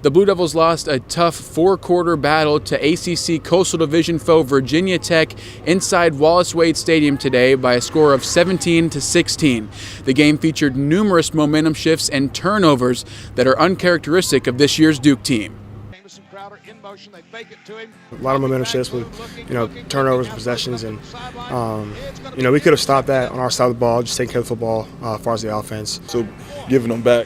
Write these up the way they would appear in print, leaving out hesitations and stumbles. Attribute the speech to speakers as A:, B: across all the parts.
A: The Blue Devils lost a tough four-quarter battle to ACC Coastal Division foe Virginia Tech inside Wallace Wade Stadium today by a score of 17-16. The game featured numerous momentum shifts and turnovers that are uncharacteristic of this year's Duke team.
B: A lot of momentum shifts with, turnovers, possessions, and, we could have stopped that on our side of the ball, just taking care of the football as far as the offense.
C: So giving them back.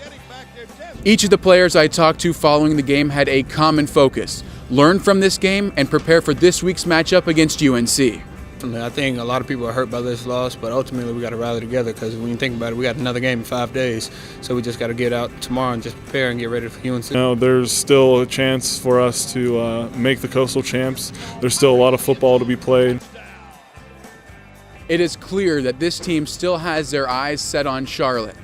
A: Each of the players I talked to following the game had a common focus: learn from this game and prepare for this week's matchup against UNC.
D: I think a lot of people are hurt by this loss, but ultimately we got to rally together because when you think about it, we got another game in 5 days, so we just got to get out tomorrow and just prepare and get ready for UNC.
C: There's still a chance for us to make the Coastal champs. There's still a lot of football to be played.
A: It is clear that this team still has their eyes set on Charlotte.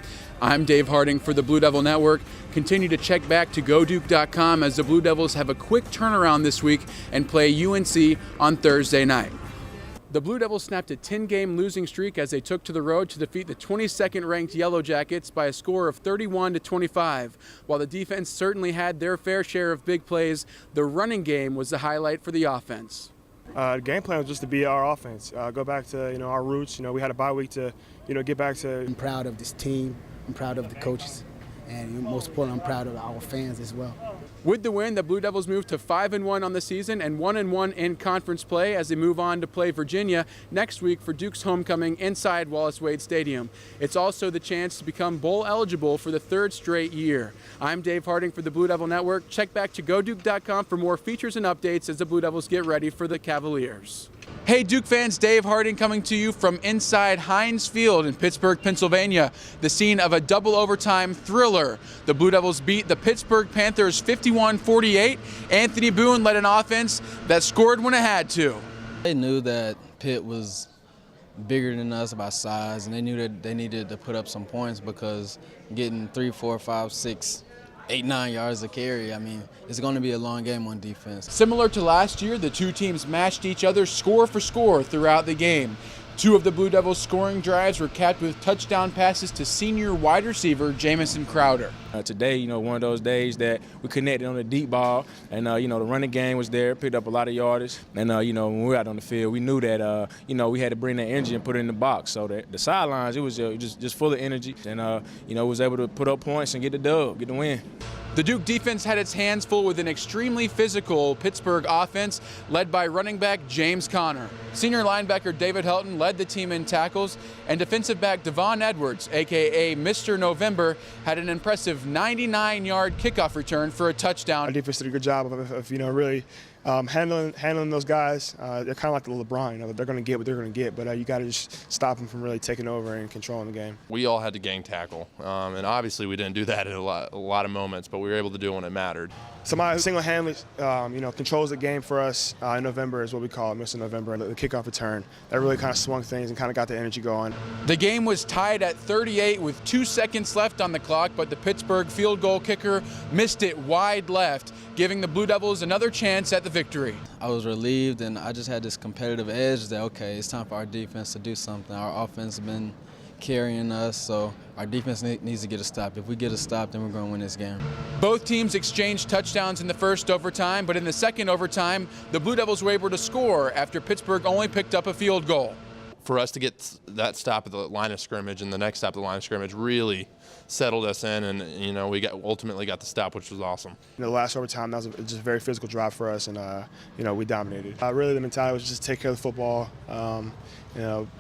A: I'm Dave Harding for the Blue Devil Network. Continue to check back to GoDuke.com as the Blue Devils have a quick turnaround this week and play UNC on Thursday night. The Blue Devils snapped a 10-game losing streak as they took to the road to defeat the 22nd-ranked Yellow Jackets by a score of 31-25. While the defense certainly had their fair share of big plays, the running game was the highlight for the offense.
B: The game plan was just to be our offense, go back to our roots. We had a bye week to get back to.
E: I'm proud of this team. I'm proud of the coaches, and most importantly, I'm proud of our fans as well.
A: With the win, the Blue Devils move to 5-1 on the season and 1-1 in conference play as they move on to play Virginia next week for Duke's homecoming inside Wallace Wade Stadium. It's also the chance to become bowl eligible for the 3rd straight year. I'm Dave Harding for the Blue Devil Network. Check back to GoDuke.com for more features and updates as the Blue Devils get ready for the Cavaliers. Hey Duke fans, Dave Harding coming to you from inside Heinz Field in Pittsburgh, Pennsylvania, the scene of a double overtime thriller. The Blue Devils beat the Pittsburgh Panthers 51-48. Anthony Boone led an offense that scored when it had to.
D: They knew that Pitt was bigger than us by size, and they knew that they needed to put up some points because getting 3, 4, 5, 6, 8, 9 yards of carry, it's going to be a long game on defense.
A: Similar to last year, the two teams matched each other score for score throughout the game. 2 of the Blue Devils' scoring drives were capped with touchdown passes to senior wide receiver Jamison Crowder.
F: Today, one of those days that we connected on the deep ball, and the running game was there, picked up a lot of yardage, and when we were out on the field, we knew that we had to bring that energy and put it in the box. So the sidelines, it was just full of energy, and was able to put up points and get the dub, get the win.
A: The Duke defense had its hands full with an extremely physical Pittsburgh offense led by running back James Conner. Senior linebacker David Helton led the team in tackles, and defensive back Devon Edwards, a.k.a. Mr. November, had an impressive 99-yard kickoff return for a touchdown.
B: Our defense did a good job of really handling those guys. They're kind of like the LeBron. They're going to get what they're going to get, but you got to just stop them from really taking over and controlling the game.
G: We all had to gang tackle, and obviously we didn't do that in a lot of moments, but we were able to do it when it mattered.
B: Somebody single-handedly, controls the game for us in November is what we call it, Mr. November, the kickoff return. That really kind of swung things and kind of got the energy going.
A: The game was tied at 38 with 2 seconds left on the clock, but the Pittsburgh field goal kicker missed it wide left, giving the Blue Devils another chance at the victory.
D: I was relieved, and I just had this competitive edge that, okay, it's time for our defense to do something. Our offense has been carrying us, so our defense needs to get a stop. If we get a stop, then we're going to win this game.
A: Both teams exchanged touchdowns in the first overtime, but in the second overtime, the Blue Devils were able to score after Pittsburgh only picked up a field goal.
G: For us to get that stop at the line of scrimmage and the next stop at the line of scrimmage really settled us in, and we ultimately got the stop, which was awesome.
B: The last overtime, that was just a very physical drive for us, and we dominated. Really, the mentality was just take care of the football.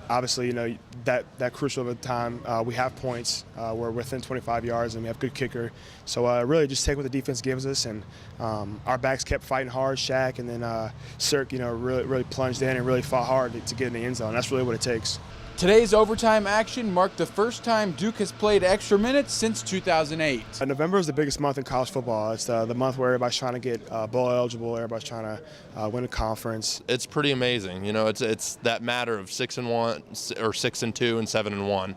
B: Obviously, that crucial of a time. We have points. We're within 25 yards, and we have good kicker. So really, just take what the defense gives us, and our backs kept fighting hard. Shaq and then Sirk, really plunged in and really fought hard to get in the end zone. That's really what it takes.
A: Today's overtime action marked the first time Duke has played extra minutes since 2008.
B: November is the biggest month in college football. It's the month where everybody's trying to get bowl eligible, everybody's trying to win a conference.
G: It's pretty amazing. It's that matter of 6-1 or 6-2 and 7-1.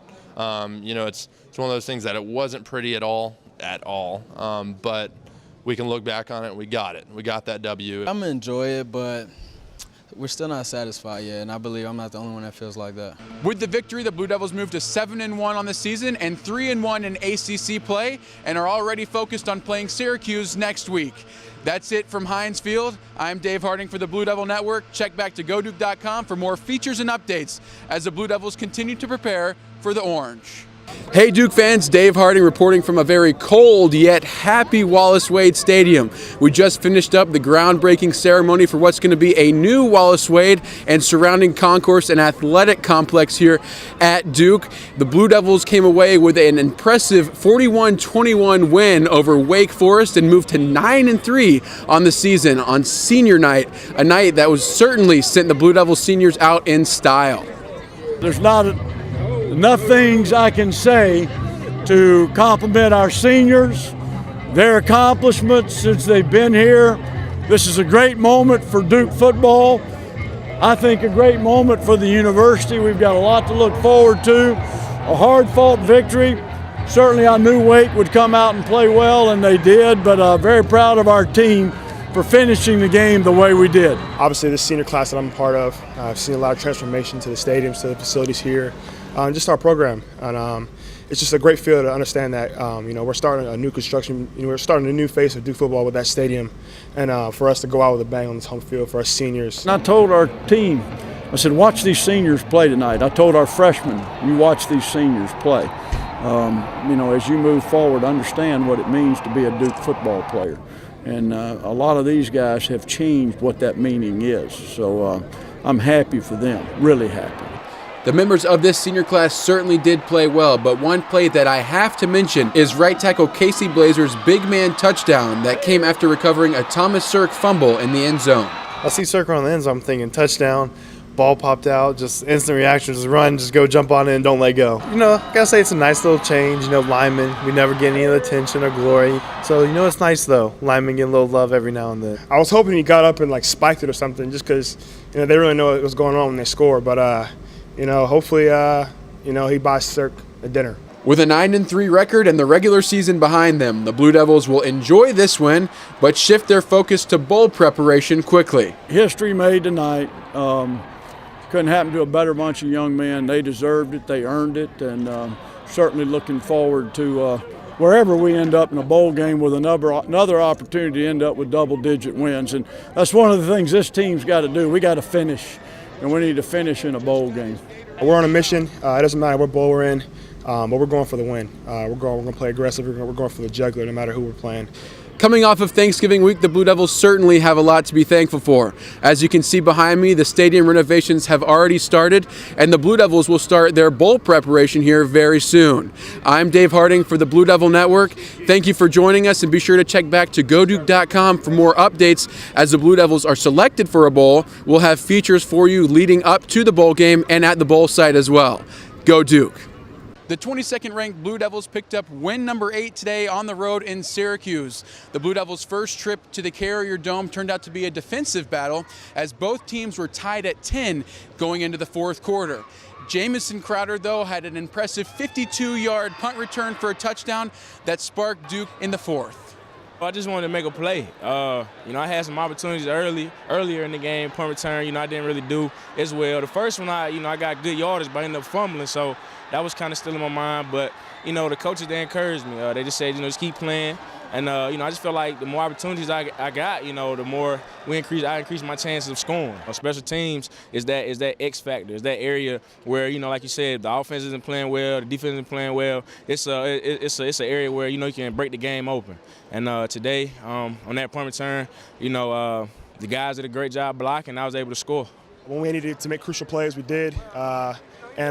G: It's one of those things that it wasn't pretty at all, but we can look back on it. We got it. We got that W.
D: I'm gonna enjoy it, but We're still not satisfied yet, and I believe I'm not the only one that feels like that.
A: With the victory, the Blue Devils moved to 7-1 on the season and 3-1 in ACC play, and are already focused on playing Syracuse next week. That's it from Heinz Field. I'm Dave Harding for the Blue Devil Network. Check back to GoDuke.com for more features and updates as the Blue Devils continue to prepare for the Orange. Hey Duke fans, Dave Harding reporting from a very cold yet happy Wallace-Wade Stadium. We just finished up the groundbreaking ceremony for what's going to be a new Wallace-Wade and surrounding concourse and athletic complex here at Duke. The Blue Devils came away with an impressive 41-21 win over Wake Forest and moved to 9-3 on the season on senior night, a night that was certainly sent the Blue Devils seniors out in style.
H: There's not enough things I can say to compliment our seniors, their accomplishments since they've been here. This is a great moment for Duke football. I think a great moment for the university. We've got a lot to look forward to. A hard-fought victory. Certainly I knew Wake would come out and play well, and they did, but very proud of our team for finishing the game the way we did.
B: Obviously, this senior class that I'm a part of, I've seen a lot of transformation to the stadiums, to the facilities here, just our program. And it's just a great feel to understand that, we're starting a new construction, we're starting a new phase of Duke football with that stadium. And for us to go out with a bang on this home field for our seniors.
H: And I told our team, I said, watch these seniors play tonight. I told our freshmen, you watch these seniors play. As you move forward, understand what it means to be a Duke football player. And a lot of these guys have changed what that meaning is. So I'm happy for them, really happy.
A: The members of this senior class certainly did play well, but one play that I have to mention is right tackle Casey Blazer's big man touchdown that came after recovering a Thomas Sirk fumble in the end zone.
I: I see Sirk on the end zone, I'm thinking touchdown, ball popped out, just instant reaction, just run, just go jump on it and don't let go. Gotta say it's a nice little change, linemen, we never get any of the attention or glory. So, it's nice though, linemen get a little love every now and then.
B: I was hoping he got up and spiked it or something just because, they really know what was going on when they score. But, hopefully, he buys Sirk a dinner.
A: With a 9-3 record and the regular season behind them, the Blue Devils will enjoy this win, but shift their focus to bowl preparation quickly.
H: History made tonight. Couldn't happen to a better bunch of young men. They deserved it, they earned it, and certainly looking forward to wherever we end up in a bowl game with another opportunity to end up with double-digit wins. And that's one of the things this team's got to do. We got to finish, and we need to finish in a bowl game.
B: We're on a mission. It doesn't matter what bowl we're in, but we're going for the win. We're going to play aggressive. We're going for the jugular no matter who we're playing.
A: Coming off of Thanksgiving week, the Blue Devils certainly have a lot to be thankful for. As you can see behind me, the stadium renovations have already started, and the Blue Devils will start their bowl preparation here very soon. I'm Dave Harding for the Blue Devil Network. Thank you for joining us, and be sure to check back to GoDuke.com for more updates. As the Blue Devils are selected for a bowl, we'll have features for you leading up to the bowl game and at the bowl site as well. Go Duke! The 22nd ranked Blue Devils picked up win number 8 today on the road in Syracuse. The Blue Devils' first trip to the Carrier Dome turned out to be a defensive battle as both teams were tied at 10 going into the fourth quarter. Jamison Crowder, though, had an impressive 52-yard punt return for a touchdown that sparked Duke in the fourth.
F: I just wanted to make a play. I had some opportunities earlier in the game, punt return. I didn't really do as well. The first one, I got good yardage, but I ended up fumbling, so that was kind of still in my mind. But, the coaches, they encouraged me. They just said, just keep playing. And, I just feel like the more opportunities I got, the more I increase my chances of scoring. Special teams is that X factor. It's that area where, like you said, the offense isn't playing well, the defense isn't playing well. It's an area where, you can break the game open. And today, on that punt return, the guys did a great job blocking, and I was able to score.
B: When we needed to make crucial plays, we did, and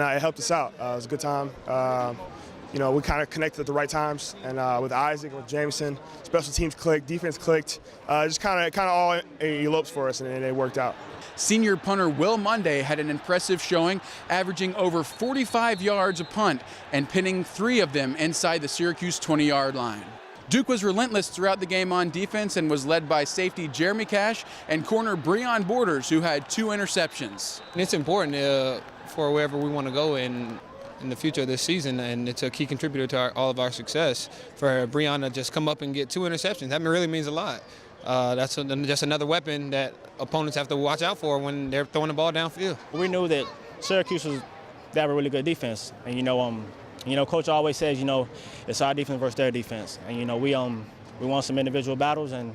B: it helped us out. It was a good time. We kind of connected at the right times, and with Isaac, with Jamison, special teams clicked, defense clicked. Just kind of all elopes for us, and it worked out.
A: Senior punter Will Monday had an impressive showing, averaging over 45 yards a punt and pinning 3 of them inside the Syracuse 20-yard line. Duke was relentless throughout the game on defense and was led by safety Jeremy Cash and corner Breon Borders, who had 2 interceptions.
J: It's important for wherever we want to go in the future of this season, and it's a key contributor to all of our success. For Breon to just come up and get 2 interceptions, that really means a lot. that's just another weapon that opponents have to watch out for when they're throwing the ball downfield.
K: We knew that Syracuse they have a really good defense, and Coach always says, it's our defense versus their defense, and we won some individual battles and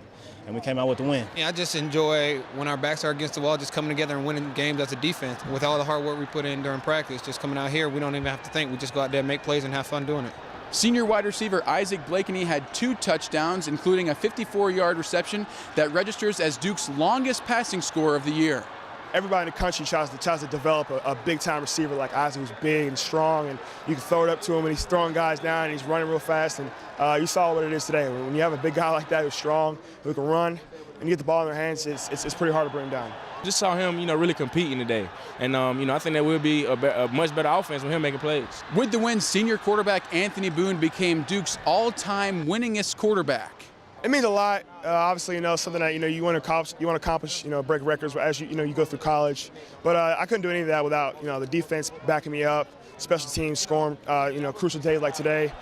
K: we came out with the win.
J: Yeah, I just enjoy when our backs are against the wall, just coming together and winning games as a defense. With all the hard work we put in during practice, just coming out here, we don't even have to think. We just go out there, make plays, and have fun doing it.
A: Senior wide receiver Isaac Blakeney had 2 touchdowns, including a 54-yard reception that registers as Duke's longest passing score of the year.
B: Everybody in the country tries to develop a big-time receiver like Isaac, who's big and strong, and you can throw it up to him, and he's throwing guys down, and he's running real fast. And you saw what it is today. When you have a big guy like that who's strong, who can run, and you get the ball in their hands, it's pretty hard to bring him down.
F: Just saw him, really competing today. And, I think that will be a much better offense with him making plays.
A: With the win, senior quarterback Anthony Boone became Duke's all-time winningest quarterback.
B: It means a lot. Obviously, something that you want to accomplish, break records as you go through college. But I couldn't do any of that without the defense backing me up, special teams scoring, crucial days like today.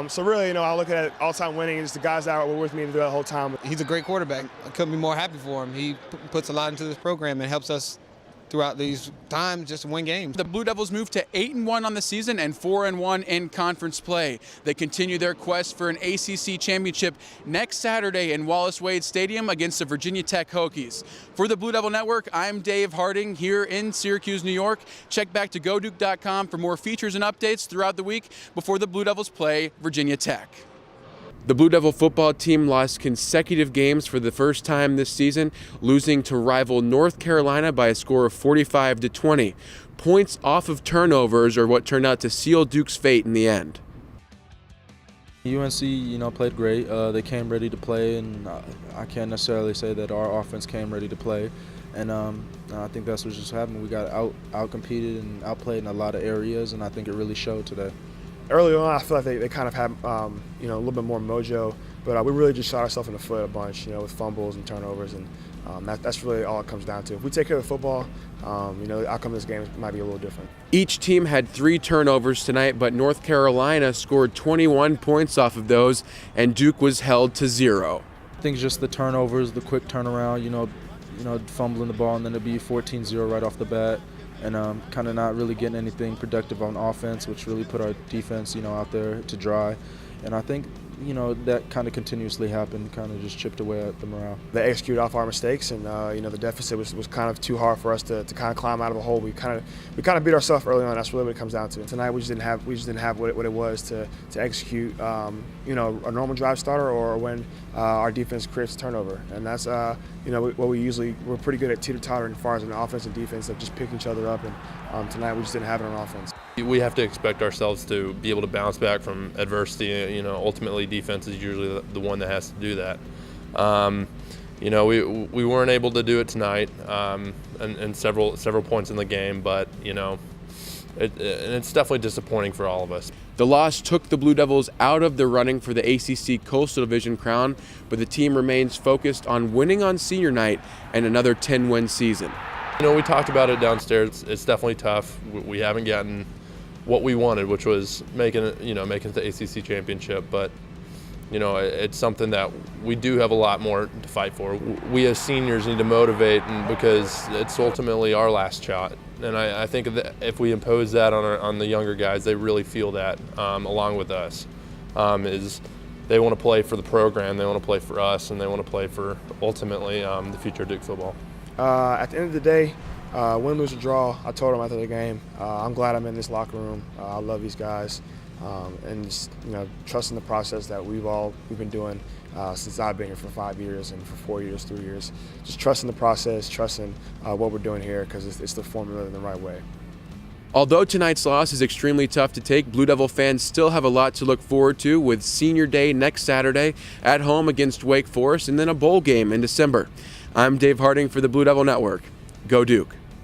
B: So really, I look at all-time winning is the guys that were with me the whole time.
J: He's a great quarterback. I couldn't be more happy for him. He puts a lot into this program and helps us throughout these times just to win games.
A: The Blue Devils moved to 8-1 on the season and 4-1 in conference play. They continue their quest for an ACC championship next Saturday in Wallace Wade Stadium against the Virginia Tech Hokies. For the Blue Devil Network, I'm Dave Harding here in Syracuse, New York. Check back to GoDuke.com for more features and updates throughout the week before the Blue Devils play Virginia Tech. The Blue Devil football team lost consecutive games for the first time this season, losing to rival North Carolina by a score of 45-20. Points off of turnovers are what turned out to seal Duke's fate in the end.
L: UNC, played great. They came ready to play, and I can't necessarily say that our offense came ready to play. And I think that's what just happened. We got out-competed and outplayed in a lot of areas, and I think it really showed today.
B: Early on, I feel like they kind of had, a little bit more mojo, but we really just shot ourselves in the foot a bunch, with fumbles and turnovers, and that's really all it comes down to. If we take care of the football, the outcome of this game might be a little different.
A: Each team had 3 turnovers tonight, but North Carolina scored 21 points off of those, and Duke was held to 0.
L: I think just the turnovers, the quick turnaround, fumbling the ball, and then it'd be 14-0 right off the bat. And kind of not really getting anything productive on offense, which really put our defense, out there to dry. And I think, that kind of continuously happened, kind of just chipped away at the morale.
B: They executed off our mistakes, and the deficit was kind of too hard for us to kind of climb out of a hole. We kind of beat ourselves early on. That's really what it comes down to. Tonight we just didn't have what it was to execute, a normal drive starter or when our defense creates a turnover. And that's what we're pretty good at teeter-tottering as far as an offense and defense of just picking each other up. And tonight we just didn't have it on offense.
G: We have to expect ourselves to be able to bounce back from adversity. Ultimately defense is usually the one that has to do that. We weren't able to do it tonight, and several points in the game, but it's definitely disappointing for all of us.
A: The loss took the Blue Devils out of the running for the ACC Coastal Division crown, but the team remains focused on winning on senior night and another 10-win season.
G: We talked about it downstairs. It's definitely tough. We haven't gotten what we wanted, which was making it to the ACC championship, but it's something that we do have a lot more to fight for. We as seniors need to motivate, and because it's ultimately our last shot. And I think that if we impose that on the younger guys, they really feel that along with us. Is they want to play for the program, they want to play for us, and they want to play for ultimately the future of Duke football.
B: At the end of the day, win, lose, or draw, I told them after the game, I'm glad I'm in this locker room. I love these guys, and just trusting the process that we've been doing since I've been here for 5 years and for 4 years, 3 years. Just trusting the process, trusting what we're doing here, because it's the formula in the right way.
A: Although tonight's loss is extremely tough to take, Blue Devil fans still have a lot to look forward to with Senior Day next Saturday at home against Wake Forest and then a bowl game in December. I'm Dave Harding for the Blue Devil Network. Go Duke.